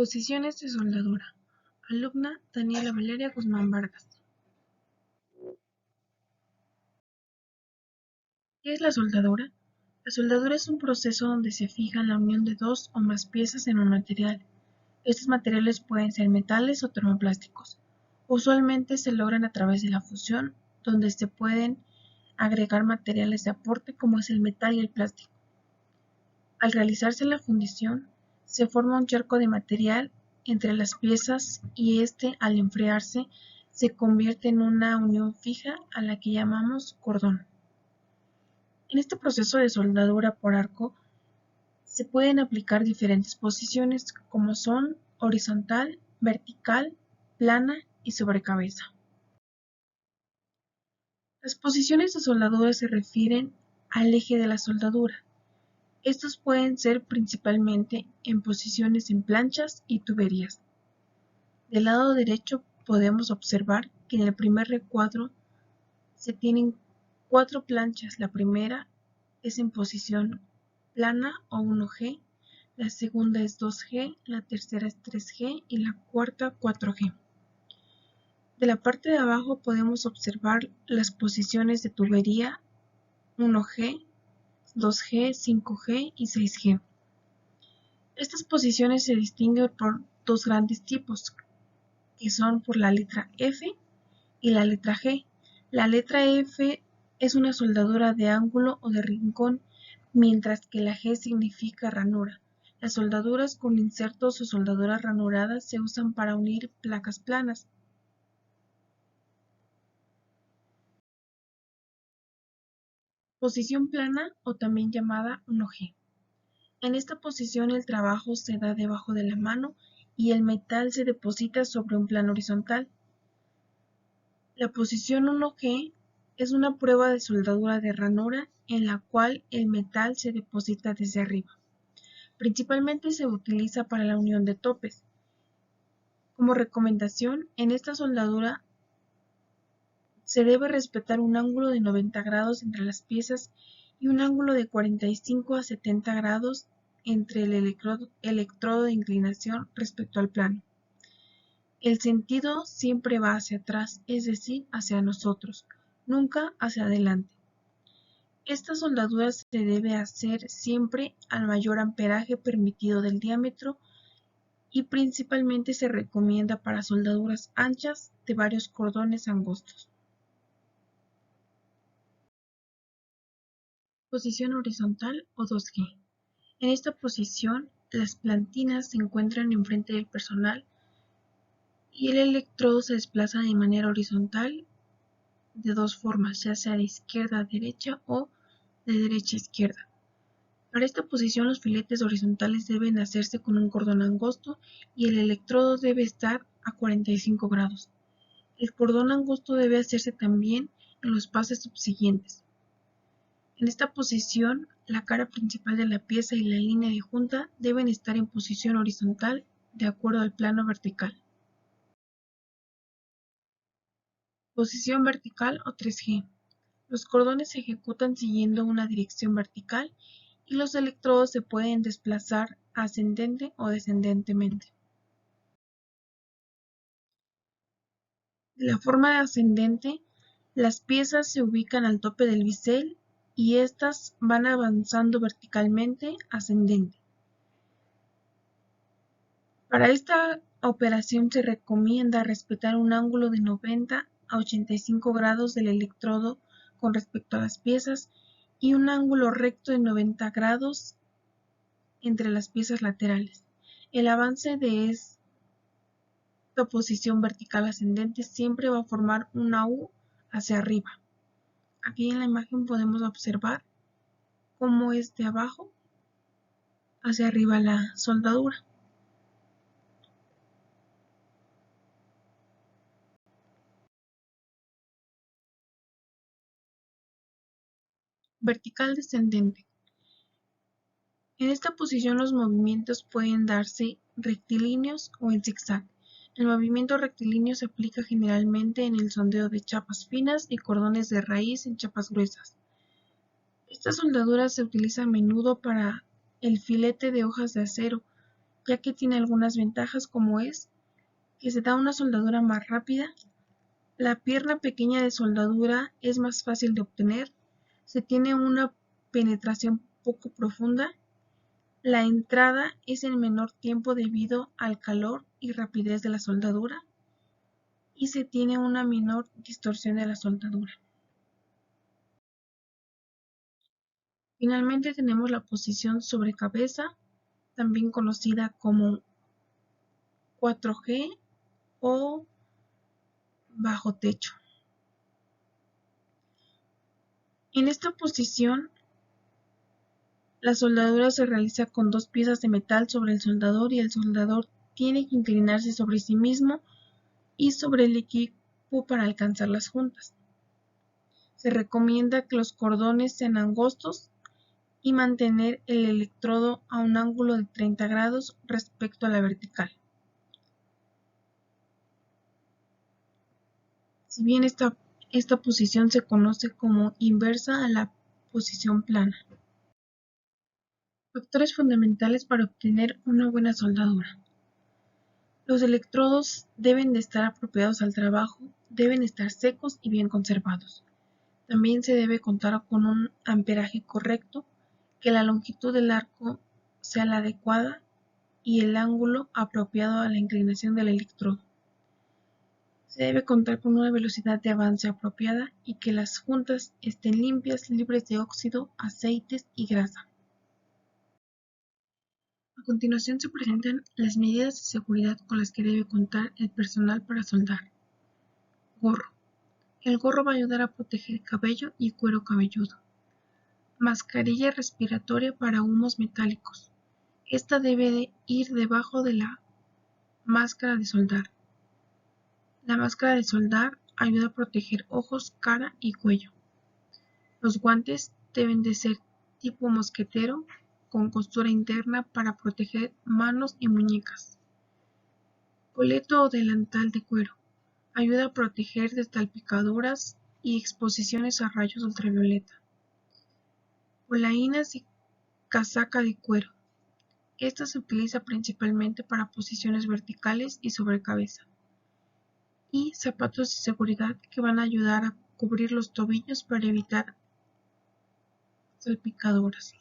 Posiciones de soldadura. Alumna Daniela Valeria Guzmán Vargas. ¿Qué es la soldadura? La soldadura es un proceso donde se fija la unión de dos o más piezas en un material. Estos materiales pueden ser metales o termoplásticos. Usualmente se logran a través de la fusión, donde se pueden agregar materiales de aporte como es el metal y el plástico. Al realizarse la fundición, se forma un charco de material entre las piezas y este, al enfriarse, se convierte en una unión fija a la que llamamos cordón. En este proceso de soldadura por arco se pueden aplicar diferentes posiciones como son horizontal, vertical, plana y sobre cabeza. Las posiciones de soldadura se refieren al eje de la soldadura. Estos pueden ser principalmente en posiciones en planchas y tuberías. Del lado derecho podemos observar que en el primer recuadro se tienen 4 planchas. La primera es en posición plana o 1G, la segunda es 2G, la tercera es 3G y la cuarta 4G. De la parte de abajo podemos observar las posiciones de tubería 1G, 2G, 5G y 6G. Estas posiciones se distinguen por dos grandes tipos, que son por la letra F y la letra G. La letra F es una soldadura de ángulo o de rincón, mientras que la G significa ranura. Las soldaduras con insertos o soldaduras ranuradas se usan para unir placas planas. Posición plana o también llamada 1G. En esta posición el trabajo se da debajo de la mano y el metal se deposita sobre un plano horizontal. La posición 1G es una prueba de soldadura de ranura en la cual el metal se deposita desde arriba. Principalmente se utiliza para la unión de topes. Como recomendación, en esta soldadura se debe respetar un ángulo de 90 grados entre las piezas y un ángulo de 45 a 70 grados entre el electrodo de inclinación respecto al plano. El sentido siempre va hacia atrás, es decir, hacia nosotros, nunca hacia adelante. Esta soldadura se debe hacer siempre al mayor amperaje permitido del diámetro y principalmente se recomienda para soldaduras anchas de varios cordones angostos. Posición horizontal o 2G. En esta posición, las plantinas se encuentran enfrente del personal y el electrodo se desplaza de manera horizontal de dos formas, ya sea de izquierda a derecha o de derecha a izquierda. Para esta posición los filetes horizontales deben hacerse con un cordón angosto y el electrodo debe estar a 45 grados. El cordón angosto debe hacerse también en los pases subsiguientes. En esta posición, la cara principal de la pieza y la línea de junta deben estar en posición horizontal de acuerdo al plano vertical. Posición vertical o 3G. Los cordones se ejecutan siguiendo una dirección vertical y los electrodos se pueden desplazar ascendente o descendentemente. De la forma ascendente, las piezas se ubican al tope del bisel y éstas van avanzando verticalmente ascendente. Para esta operación se recomienda respetar un ángulo de 90 a 85 grados del electrodo con respecto a las piezas y un ángulo recto de 90 grados entre las piezas laterales. El avance de esta posición vertical ascendente siempre va a formar una U hacia arriba. Aquí en la imagen podemos observar cómo es de abajo hacia arriba la soldadura. Vertical descendente. En esta posición los movimientos pueden darse rectilíneos o en zigzag. El movimiento rectilíneo se aplica generalmente en el sondeo de chapas finas y cordones de raíz en chapas gruesas. Esta soldadura se utiliza a menudo para el filete de hojas de acero ya que tiene algunas ventajas como es que se da una soldadura más rápida, la pierna pequeña de soldadura es más fácil de obtener, se tiene una penetración poco profunda, la entrada es en menor tiempo debido al calor y rapidez de la soldadura y se tiene una menor distorsión de la soldadura. Finalmente tenemos la posición sobre cabeza, también conocida como 4G o bajo techo. En esta posición, la soldadura se realiza con dos piezas de metal sobre el soldador y el soldador tiene que inclinarse sobre sí mismo y sobre el equipo para alcanzar las juntas. Se recomienda que los cordones sean angostos y mantener el electrodo a un ángulo de 30 grados respecto a la vertical. Si bien esta posición se conoce como inversa a la posición plana. Factores fundamentales para obtener una buena soldadura. Los electrodos deben de estar apropiados al trabajo, deben estar secos y bien conservados. También se debe contar con un amperaje correcto, que la longitud del arco sea la adecuada y el ángulo apropiado a la inclinación del electrodo. Se debe contar con una velocidad de avance apropiada y que las juntas estén limpias, libres de óxido, aceites y grasa. A continuación se presentan las medidas de seguridad con las que debe contar el personal para soldar. Gorro. El gorro va a ayudar a proteger cabello y cuero cabelludo. Mascarilla respiratoria para humos metálicos. Esta debe de ir debajo de la máscara de soldar. La máscara de soldar ayuda a proteger ojos, cara y cuello. Los guantes deben de ser tipo mosquetero con costura interna para proteger manos y muñecas. Coleto o delantal de cuero. Ayuda a proteger de salpicaduras y exposiciones a rayos ultravioleta. Polainas y casaca de cuero. Esta se utiliza principalmente para posiciones verticales y sobre cabeza. Y zapatos de seguridad que van a ayudar a cubrir los tobillos para evitar salpicaduras.